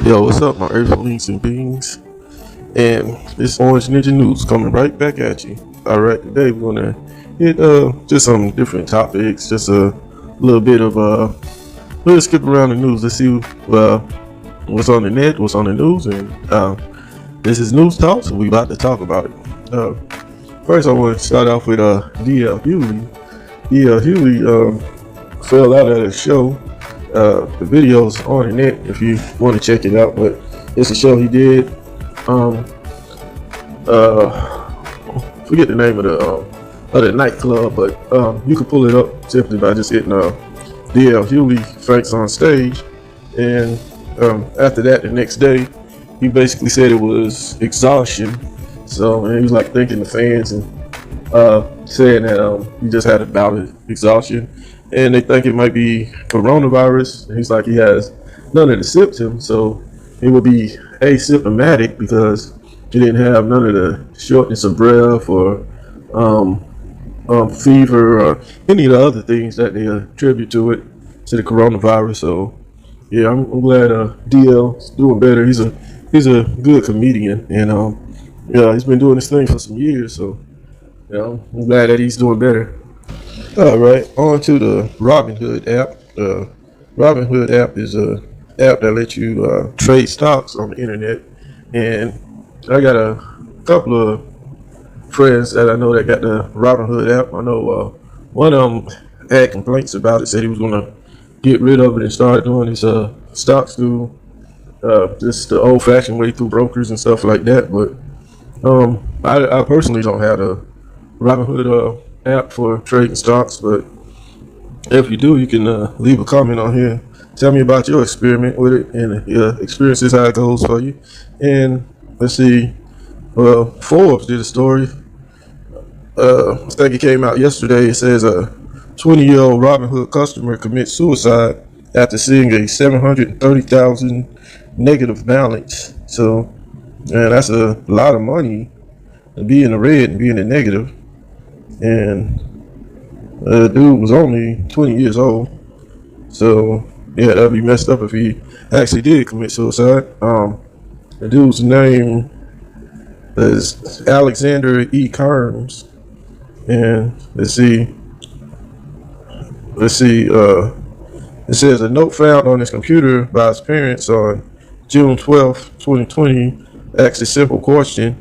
Yo, what's up, my earthlings and beings? And it's Orange Ninja News coming right back at you. All right, today we're gonna hit just some different topics, just a little bit of we'll skip around the news. Let's see what's on the net, what's on the news, and this is News Talk, so we about to talk about it. First, I want to start off with D.L. Hughley. D.L. Hughley fell out at a show. The video's on the net if you want to check it out, but it's a show he did. Forget the name of the nightclub, but you can pull it up simply by just hitting D.L. Hughley Franks on stage. And after that, the next day, he basically said it was exhaustion. So, and he was like thanking the fans and saying that he just had a bout of exhaustion. And they think it might be coronavirus. And he's like, he has none of the symptoms, so it would be asymptomatic because he didn't have none of the shortness of breath or fever or any of the other things that they attribute to the coronavirus. So yeah, I'm glad DL's doing better. He's a good comedian, and yeah, he's been doing this thing for some years. So I'm glad that he's doing better. All right, on to the Robinhood app. Robinhood app is a app that lets you trade stocks on the internet, and I got a couple of friends that I know that got the Robinhood app. I know one of them had complaints about it, said he was gonna get rid of it and start doing his stocks through just the old-fashioned way through brokers and stuff like that. But I personally don't have a Robinhood app for trading stocks, but if you do, you can leave a comment on here. Tell me about your experiment with it and your experiences, how it goes for you. And let's see, Forbes did a story. I think it came out yesterday. It says a 20-year-old Robinhood customer commits suicide after seeing a 730,000 negative balance. So, man, that's a lot of money to be in the red and be in the negative. And the dude was only 20 years old. So, yeah, that'd be messed up if he actually did commit suicide. The dude's name is Alexander E. Kearns. And let's see. It says a note found on his computer by his parents on June 12, 2020 asks a simple question: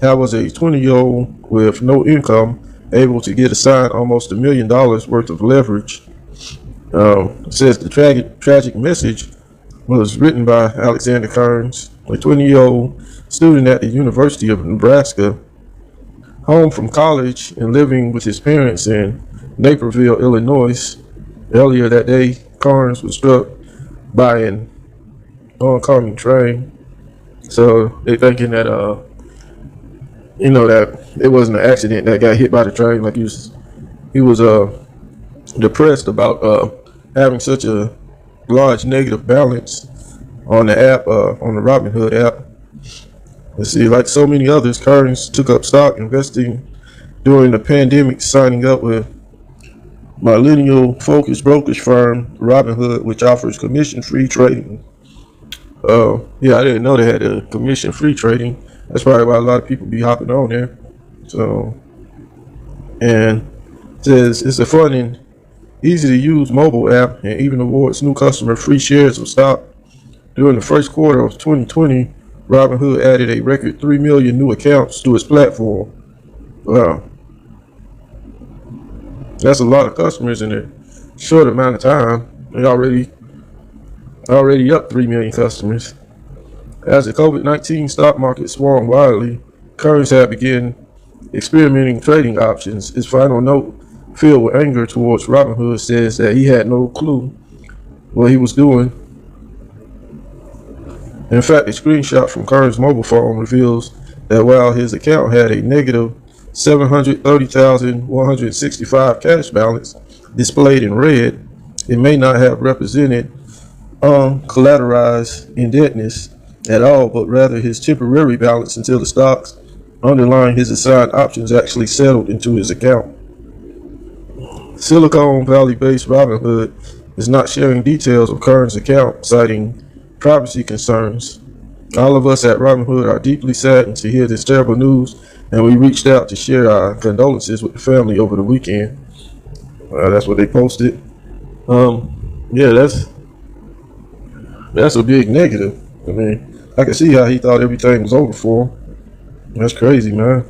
how was a 20-year-old with no income able to get assigned almost $1 million worth of leverage? It says the tragic message was written by Alexander Kearns, a 20-year-old student at the University of Nebraska, home from college and living with his parents in Naperville, Illinois. Earlier that day, Kearns was struck by an oncoming train. So they're thinking that that it wasn't an accident, that got hit by the train. Like he was depressed about having such a large negative balance on the app, on the Robinhood app. Let's see, like so many others, Kearns took up stock investing during the pandemic, signing up with millennial-focused brokerage firm Robinhood, which offers commission-free trading. Yeah, I didn't know they had a commission-free trading. That's probably why a lot of people be hopping on there. So, and it says it's a fun and easy-to-use mobile app, and even awards new customer free shares of stock. During the first quarter of 2020, Robinhood added a record 3 million new accounts to its platform. Wow. That's a lot of customers in a short amount of time. They already up 3 million customers. As the COVID-19 stock market swung wildly, Kearns had begun experimenting trading options. His final note, filled with anger towards Robinhood, says that he had no clue what he was doing. In fact, a screenshot from Kearns' mobile phone reveals that while his account had a negative 730,165 cash balance displayed in red, it may not have represented collateralized indebtedness at all, but rather his temporary balance until the stocks underlying his assigned options actually settled into his account. Silicon Valley-based Robinhood is not sharing details of Kearns' account, citing privacy concerns. All of us at Robinhood are deeply saddened to hear this terrible news, and we reached out to share our condolences with the family over the weekend. That's what they posted. Yeah, that's a big negative. I mean, I can see how he thought everything was over for him. That's crazy, man.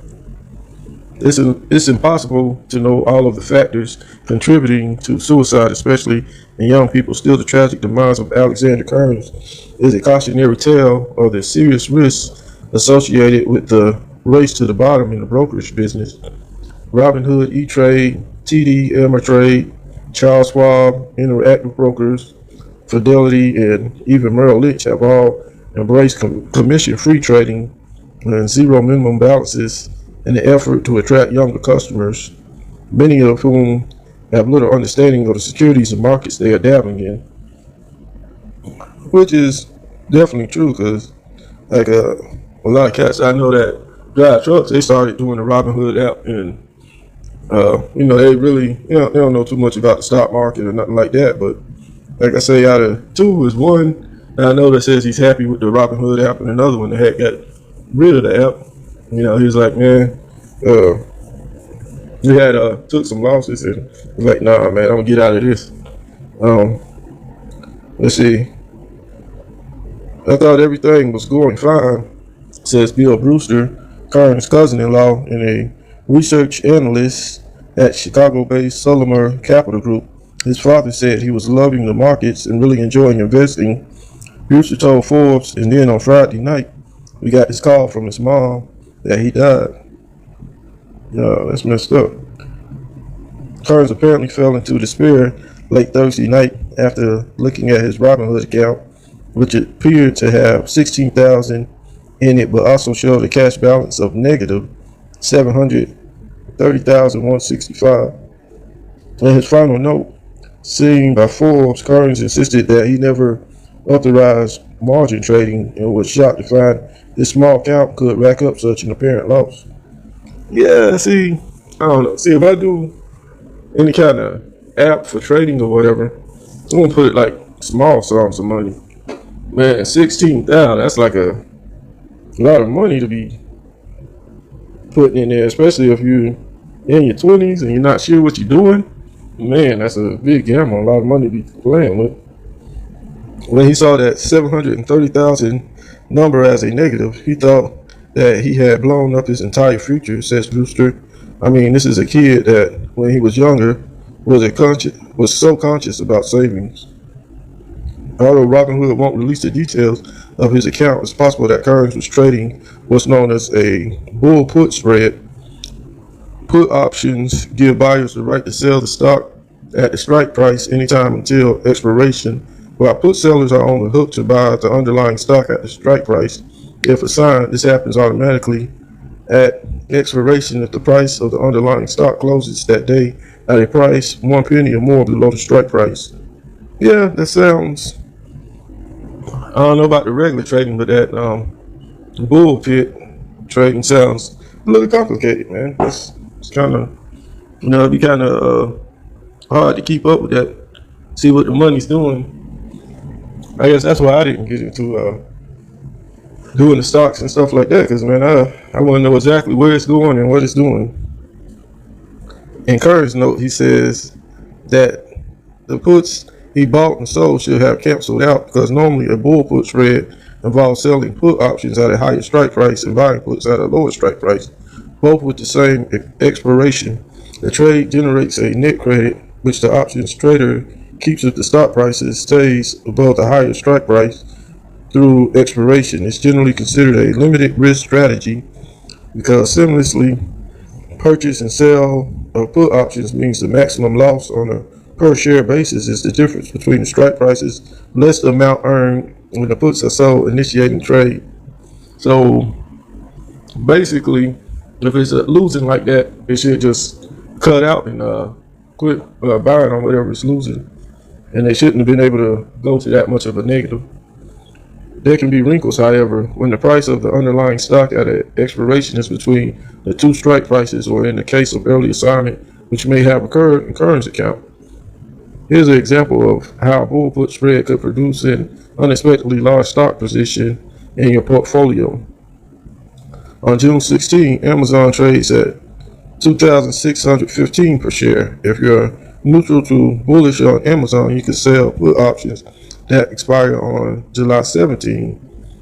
It's impossible to know all of the factors contributing to suicide, especially in young people. Still, the tragic demise of Alexander Kearns is a cautionary tale of the serious risks associated with the race to the bottom in the brokerage business. Robinhood, E-Trade, TD Ameritrade, Charles Schwab, Interactive Brokers, Fidelity, and even Merrill Lynch have all embraced commission-free trading and zero minimum balances in the effort to attract younger customers, many of whom have little understanding of the securities and markets they are dabbling in. Which is definitely true, because like a lot of cats I know that drive trucks, they started doing the Robinhood app, and they really, they don't know too much about the stock market or nothing like that. But like I say, out of two is one I know that says he's happy with the Robinhood app, and another one that had got rid of the app. He was like, man, we had took some losses, and was like, nah, man, I'm gonna get out of this. Let's see. I thought everything was going fine, says Bill Brewster, Kearns' cousin-in-law and a research analyst at Chicago-based Sullimer Capital Group. His father said he was loving the markets and really enjoying investing. Brewster told Forbes, and then on Friday night, we got this call from his mom that he died. That's messed up. Kearns apparently fell into despair late Thursday night after looking at his Robinhood account, which appeared to have $16,000 in it, but also showed a cash balance of negative $730,165. In his final note, seen by Forbes, Kearns insisted that he never authorized margin trading and was shocked to find this small account could rack up such an apparent loss. Yeah, see, I don't know. See, if I do any kind of app for trading or whatever, I'm gonna put it like small sums of money. Man, 16,000, that's like a lot of money to be putting in there, especially if you're in your 20s and you're not sure what you're doing. Man, that's a big gamble, a lot of money to be playing with. When he saw that 730,000 number as a negative, he thought that he had blown up his entire future, says Brewster. I mean, this is a kid that, when he was younger, was so conscious about savings. Although Robinhood won't release the details of his account, it's possible that Kearns was trading what's known as a bull put spread. Put options give buyers the right to sell the stock at the strike price anytime until expiration, while put sellers are on the hook to buy the underlying stock at the strike price. If assigned, this happens automatically at expiration if the price of the underlying stock closes that day at a price 1 penny or more below the strike price. Yeah, that sounds, I don't know about the regular trading, but that bull pit trading sounds a little complicated, man. It's kind of, it'd be kind of hard to keep up with that, see what the money's doing. I guess that's why I didn't get into doing the stocks and stuff like that, because, man, I want to know exactly where it's going and what it's doing. In Kearns' note, he says that the puts he bought and sold should have canceled out, because normally a bull put spread involves selling put options at a higher strike price and buying puts at a lower strike price, both with the same expiration. The trade generates a net credit, which the options trader keeps if the stock price stays above the higher strike price through expiration. It's generally considered a limited risk strategy because seamlessly purchase and sell of put options means the maximum loss on a per share basis is the difference between the strike prices less the amount earned when the puts are sold, initiating trade. So basically, if it's losing like that, it should just cut out and quit buying on whatever it's losing, and they shouldn't have been able to go to that much of a negative. There can be wrinkles, however, when the price of the underlying stock at an expiration is between the two strike prices, or in the case of early assignment, which may have occurred in Kearns' account. Here's an example of how a bull put spread could produce an unexpectedly large stock position in your portfolio. On June 16, Amazon trades at 2,615 per share. If you're neutral to bullish on Amazon, you can sell put options that expire on July 17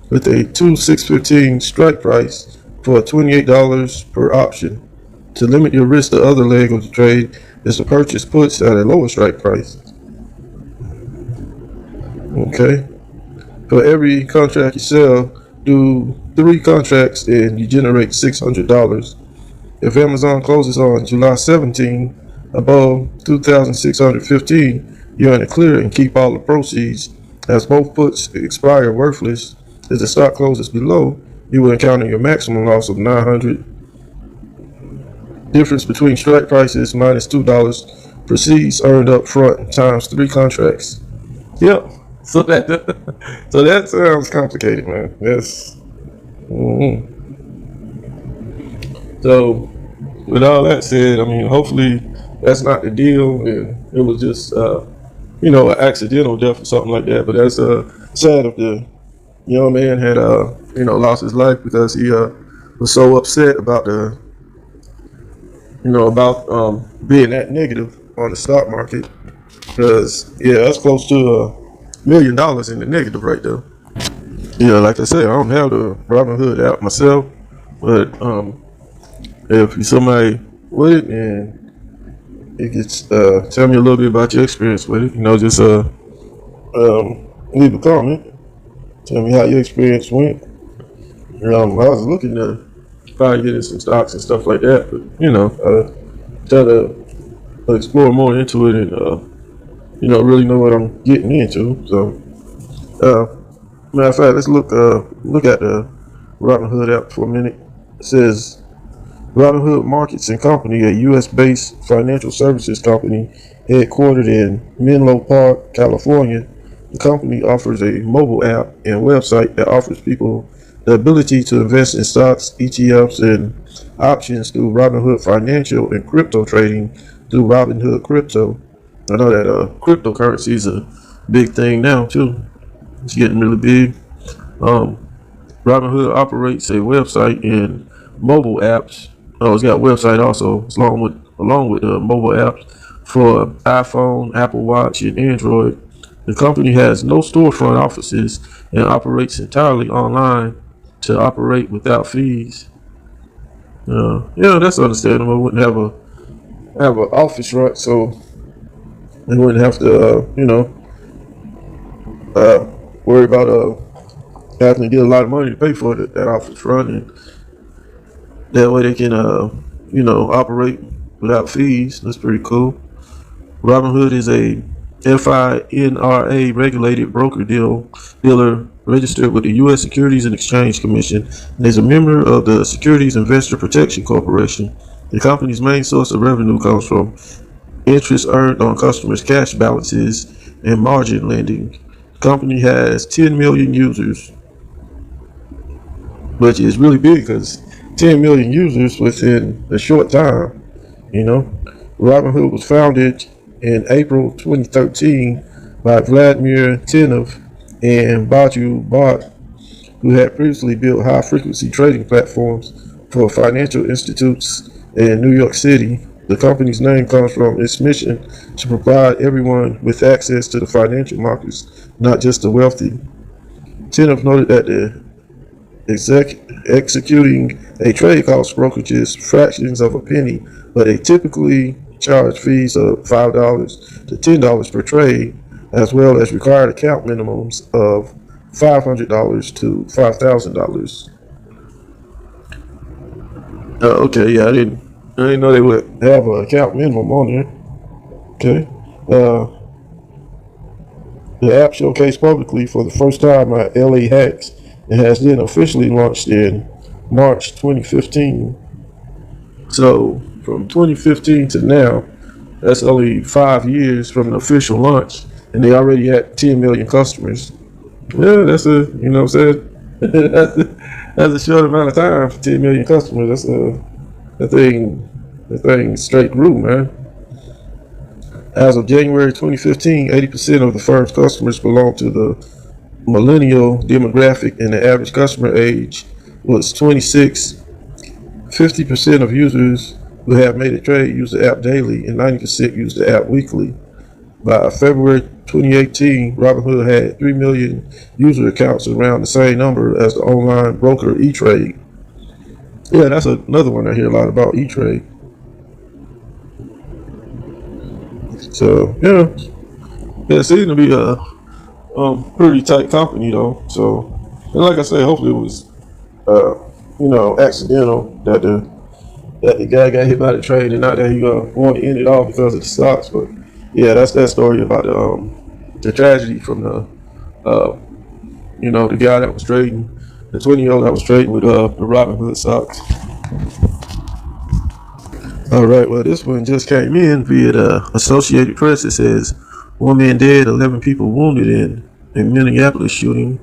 with a 2,615 strike price for $28 per option. To limit your risk, the other leg of the trade is to purchase puts at a lower strike price. Okay. For every contract you sell, do 3 contracts and you generate $600. If Amazon closes on July 17 above 2,615, you're in the clear and keep all the proceeds. As both puts expire worthless, if the stock closes below, you will encounter your maximum loss of $900. Difference between strike prices minus $2. Proceeds earned up front times 3 contracts. Yep. So that sounds complicated, man. That's So with all that said, I mean, hopefully that's not the deal, and it was just an accidental death or something like that. But that's sad if the young man had lost his life because he was so upset about being that negative on the stock market. Because that's close to $1 million in the negative right there. Like I said, I don't have the Robinhood app myself, but if you're somebody with it and you could tell me a little bit about your experience with it, just leave a comment. Tell me how your experience went. I was looking to probably get in some stocks and stuff like that, but try to explore more into it and really know what I'm getting into. So, matter of fact, let's look at the Robinhood app for a minute. It says Robinhood Markets and Company, a U.S.-based financial services company headquartered in Menlo Park, California. The company offers a mobile app and website that offers people the ability to invest in stocks, ETFs, and options through Robinhood Financial and crypto trading through Robinhood Crypto. I know that cryptocurrency is a big thing now too. It's getting really big. Robinhood operates a website and mobile apps. It's got a website also, along with mobile apps for iPhone, Apple Watch, and Android. The company has no storefront offices and operates entirely online to operate without fees. That's understandable. It wouldn't have an office, right? So they wouldn't have to, worry about having to get a lot of money to pay for that office run, and that way they can, operate without fees. That's pretty cool. Robinhood is a FINRA regulated broker dealer registered with the U.S. Securities and Exchange Commission and is a member of the Securities Investor Protection Corporation. The company's main source of revenue comes from interest earned on customers' cash balances and margin lending. The company has 10 million users, which is really big because 10 million users within a short time. Robinhood was founded in April 2013 by Vladimir Tinov and Baju Bhatt, who had previously built high-frequency trading platforms for financial institutes in New York City. The company's name comes from its mission to provide everyone with access to the financial markets, not just the wealthy. Tinov noted that the executing a trade costs brokerages fractions of a penny, but they typically charge fees of $5 to $10 per trade, as well as required account minimums of $500 to $5,000. Okay, yeah, I didn't know they would have an account minimum on there. Okay. The app showcased publicly for the first time at LA Hacks and has then officially launched in March 2015. So from 2015 to now, that's only 5 years from the official launch, and they already had 10 million customers. Yeah, that's that's a short amount of time for 10 million customers. That thing straight grew, man. As of January 2015, 80% of the firm's customers belong to the millennial demographic, and the average customer age was 26. 50% of users who have made a trade use the app daily, and 90% use the app weekly. By February 2018, Robinhood had 3 million user accounts, around the same number as the online broker E-Trade. Yeah, that's another one I hear a lot about, E-Trade. So, yeah, it seemed to be a pretty tight company though. So, and like I said, hopefully it was, accidental that the guy got hit by the train, and not that he wanted to end it all because of the stocks. But yeah, that's that story about the tragedy from the guy that was trading, the 20-year-old that was trading with the Robinhood stocks. All right, well, this one just came in via the Associated Press. It says 1 man dead, 11 people wounded in Minneapolis shooting.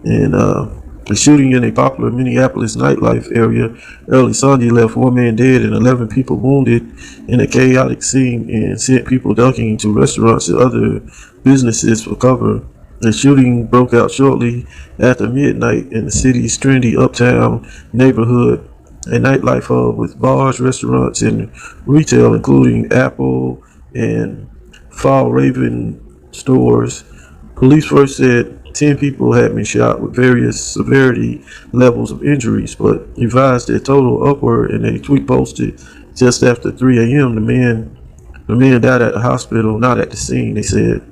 And the shooting in a popular Minneapolis nightlife area early Sunday left 1 man dead and 11 people wounded in a chaotic scene, and sent people ducking to restaurants and other businesses for cover. The shooting broke out shortly after midnight in the city's trendy uptown neighborhood, a nightlife hub with bars, restaurants, and retail, including Apple and Fall Raven stores. Police first said 10 people had been shot with various severity levels of injuries, but revised their total upward in a tweet posted just after 3 a.m. The man died at the hospital, not at the scene, they said.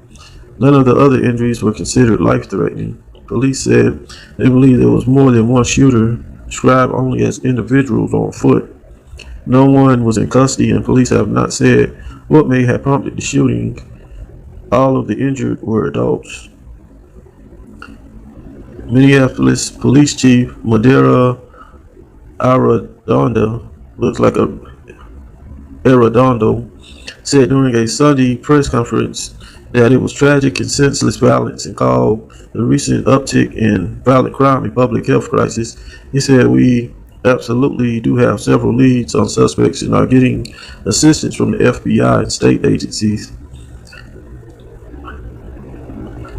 None of the other injuries were considered life-threatening. Police said they believe there was more than one shooter, described only as individuals on foot. No one was in custody, and police have not said what may have prompted the shooting. All of the injured were adults. Minneapolis Police Chief Madera Arredondo, looks like a Arredondo, said during a Sunday press conference that it was tragic and senseless violence, and called the recent uptick in violent crime a public health crisis. He said, "We absolutely do have several leads on suspects and are getting assistance from the FBI and state agencies."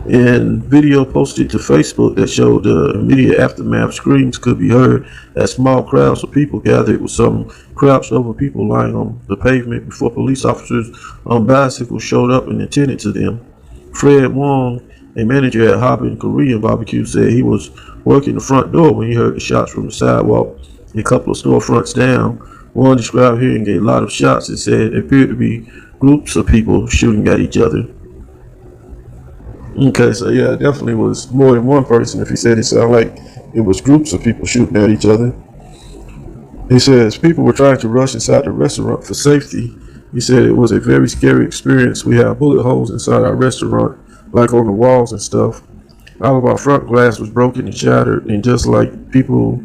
In video posted to Facebook that showed the immediate aftermath, screams could be heard as small crowds of people gathered, with some crouched over people lying on the pavement before police officers on bicycles showed up and attended to them. Fred Wong, a manager at Hobbin Korean Barbecue, said he was working the front door when he heard the shots from the sidewalk a couple of storefronts down. Wong described hearing a lot of shots and said it appeared to be groups of people shooting at each other. Okay, so yeah, it definitely was more than one person. If he said it sounded like it was groups of people shooting at each other. He says people were trying to rush inside the restaurant for safety. He said it was a very scary experience. We have bullet holes inside our restaurant, like on the walls and stuff. All of our front glass was broken and shattered, and just like people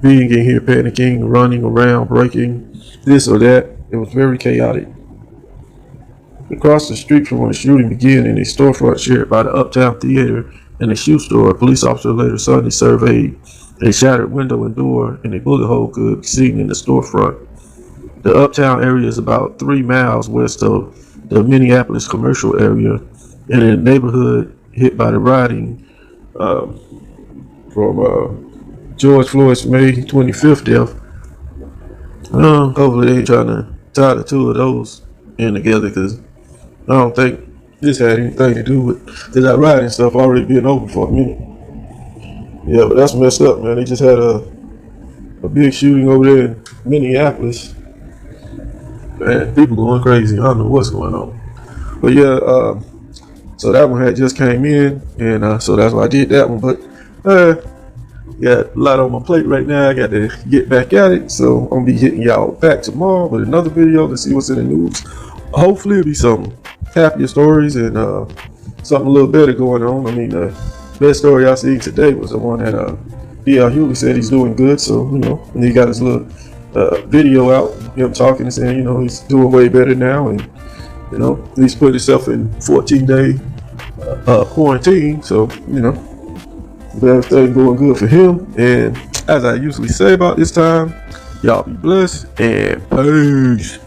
being in here panicking, running around, breaking this or that, it was very chaotic. Across the street from where the shooting began, in a storefront shared by the Uptown Theater and a shoe store, a police officer later Sunday surveyed a shattered window and door, and a bullet hole could be seen in the storefront. The Uptown area is about 3 miles west of the Minneapolis commercial area, and in a neighborhood hit by the rioting from George Floyd's May 25th death. Hopefully they ain't trying to tie the two of those in together, because I don't think this had anything to do with that rioting stuff already being over for a minute. Yeah, but that's messed up, man. They just had a big shooting over there in Minneapolis. Man, people going crazy. I don't know what's going on. But yeah, so that one had just came in, and so that's why I did that one. But got a lot on my plate right now. I got to get back at it. So I'm going to be hitting y'all back tomorrow with another video to see what's in the news. Hopefully it'll be some happier stories and something a little better going on. I mean, the best story I seen today was the one that D.L. Hughley said he's doing good. So, and he got his little video out, him talking and saying, he's doing way better now. And, he's put himself in 14-day quarantine. So, everything going good for him. And as I usually say about this time, y'all be blessed and peace.